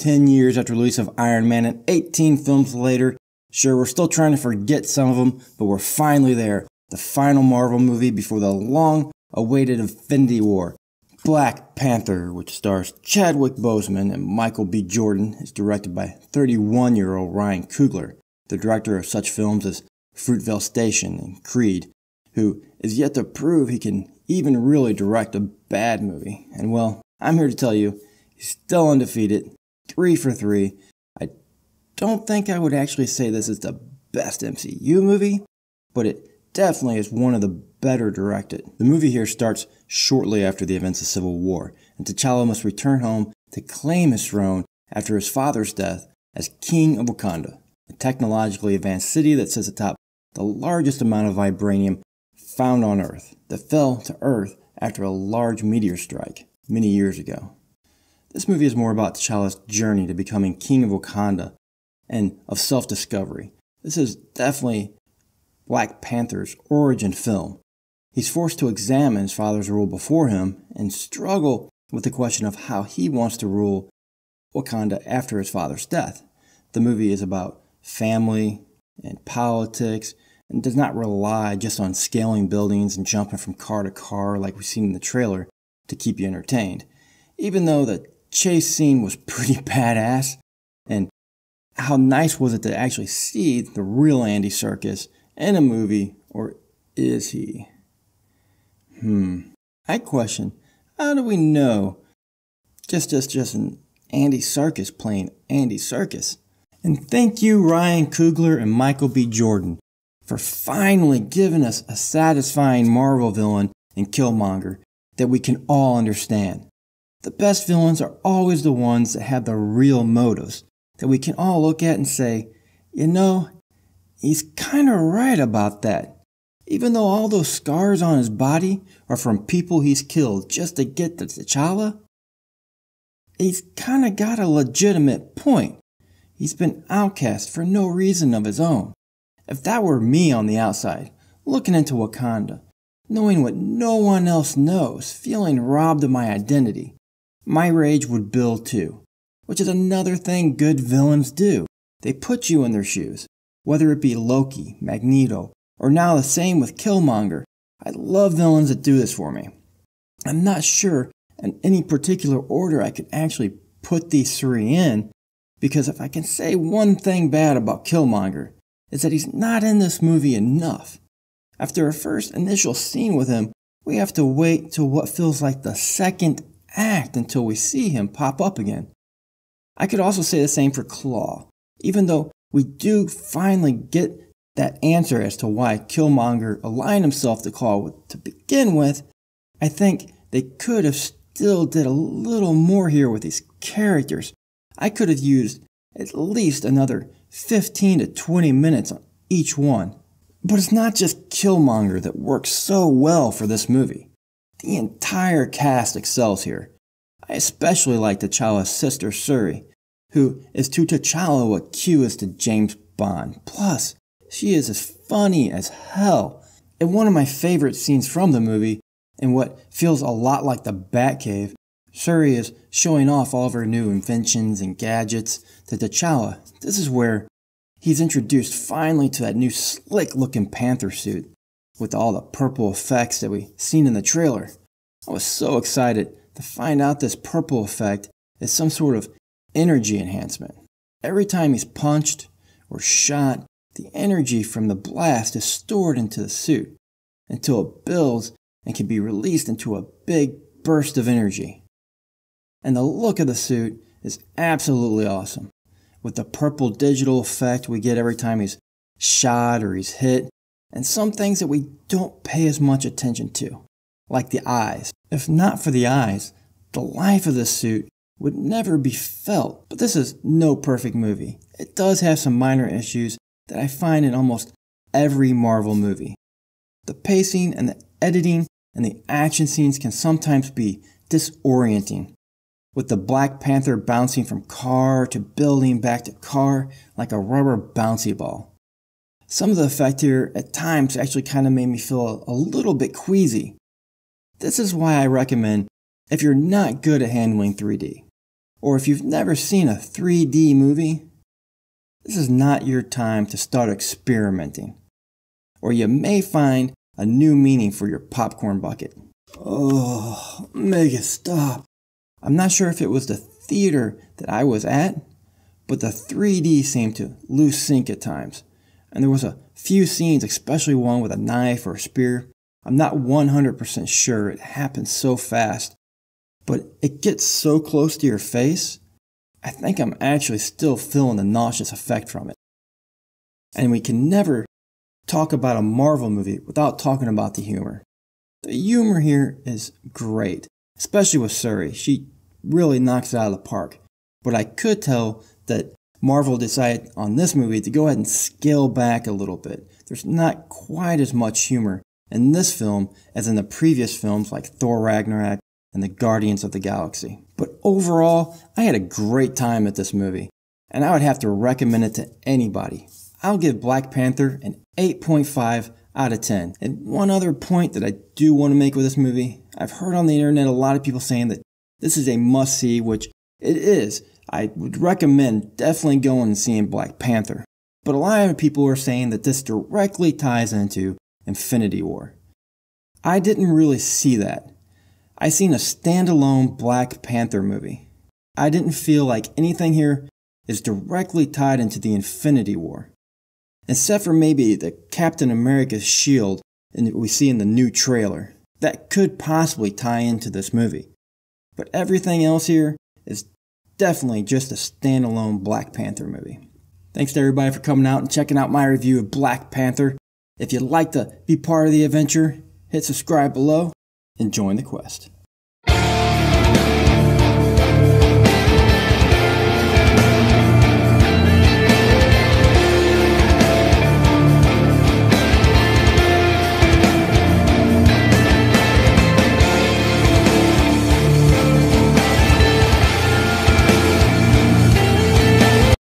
10 years after the release of Iron Man and 18 films later. Sure, we're still trying to forget some of them, but we're finally there. The final Marvel movie before the long-awaited Infinity War. Black Panther, which stars Chadwick Boseman and Michael B. Jordan, is directed by 31-year-old Ryan Coogler, the director of such films as Fruitvale Station and Creed, who is yet to prove he can even really direct a bad movie. And well, I'm here to tell you, he's still undefeated, 3 for 3. I don't think I would actually say this is the best MCU movie, but it definitely is one of the better directed. The movie here starts shortly after the events of Civil War, and T'Challa must return home to claim his throne after his father's death as King of Wakanda, a technologically advanced city that sits atop the largest amount of vibranium found on Earth that fell to Earth after a large meteor strike many years ago. This movie is more about T'Challa's journey to becoming King of Wakanda and of self-discovery. This is definitely Black Panther's origin film. He's forced to examine his father's rule before him and struggle with the question of how he wants to rule Wakanda after his father's death. The movie is about family and politics and does not rely just on scaling buildings and jumping from car to car like we've seen in the trailer to keep you entertained. Even though the chase scene was pretty badass, and how nice was it to actually see the real Andy Serkis in a movie, or is he? I question, how do we know just an Andy Serkis playing Andy Serkis? And thank you Ryan Coogler and Michael B. Jordan for finally giving us a satisfying Marvel villain in Killmonger that we can all understand. The best villains are always the ones that have the real motives that we can all look at and say, you know, he's kind of right about that. Even though all those scars on his body are from people he's killed just to get to T'Challa, he's kind of got a legitimate point. He's been outcast for no reason of his own. If that were me on the outside, looking into Wakanda, knowing what no one else knows, feeling robbed of my identity, my rage would build too, which is another thing good villains do. They put you in their shoes, whether it be Loki, Magneto, or now the same with Killmonger. I love villains that do this for me. I'm not sure in any particular order I could actually put these three in, because if I can say one thing bad about Killmonger, it's that he's not in this movie enough. After a first initial scene with him, we have to wait till what feels like the second act until we see him pop up again. I could also say the same for Claw, even though we do finally get that answer as to why Killmonger aligned himself to Claw to begin with. I think they could have still did a little more here with these characters. I could have used at least another 15 to 20 minutes on each one. But it's not just Killmonger that works so well for this movie. The entire cast excels here. I especially like T'Challa's sister Shuri, who is to T'Challa what Q is to James Bond. Plus, she is as funny as hell. And one of my favorite scenes from the movie, in what feels a lot like the Batcave, Shuri is showing off all of her new inventions and gadgets to T'Challa. This is where he's introduced finally to that new slick-looking Panther suit with all the purple effects that we seen in the trailer. I was so excited to find out this purple effect is some sort of energy enhancement. Every time he's punched or shot, the energy from the blast is stored into the suit until it builds and can be released into a big burst of energy. And the look of the suit is absolutely awesome, with the purple digital effect we get every time he's shot or he's hit, and some things that we don't pay as much attention to, like the eyes. If not for the eyes, the life of this suit would never be felt. But this is no perfect movie. It does have some minor issues that I find in almost every Marvel movie. The pacing and the editing and the action scenes can sometimes be disorienting, with the Black Panther bouncing from car to building back to car like a rubber bouncy ball. Some of the effect here at times actually kind of made me feel a little bit queasy. This is why I recommend, if you're not good at handling 3D, or if you've never seen a 3D movie, this is not your time to start experimenting, or you may find a new meaning for your popcorn bucket. Oh, make it stop. I'm not sure if it was the theater that I was at, but the 3D seemed to lose sync at times. And there was a few scenes, especially one with a knife or a spear. I'm not 100% sure, it happened so fast, but it gets so close to your face, I think I'm actually still feeling the nauseous effect from it. And we can never talk about a Marvel movie without talking about the humor. The humor here is great, especially with Shuri. She really knocks it out of the park. But I could tell that Marvel decided on this movie to go ahead and scale back a little bit. There's not quite as much humor in this film as in the previous films like Thor Ragnarok and the Guardians of the Galaxy. But overall, I had a great time at this movie, and I would have to recommend it to anybody. I'll give Black Panther an 8.5 out of 10. And one other point that I do want to make with this movie, I've heard on the internet a lot of people saying that this is a must-see, which it is. I would recommend definitely going and seeing Black Panther. But a lot of people are saying that this directly ties into Infinity War. I didn't really see that. I seen a standalone Black Panther movie. I didn't feel like anything here is directly tied into the Infinity War. Except for maybe the Captain America's shield that we see in the new trailer. That could possibly tie into this movie. But everything else here is definitely just a standalone Black Panther movie. Thanks to everybody for coming out and checking out my review of Black Panther. If you'd like to be part of the adventure, hit subscribe below and join the quest.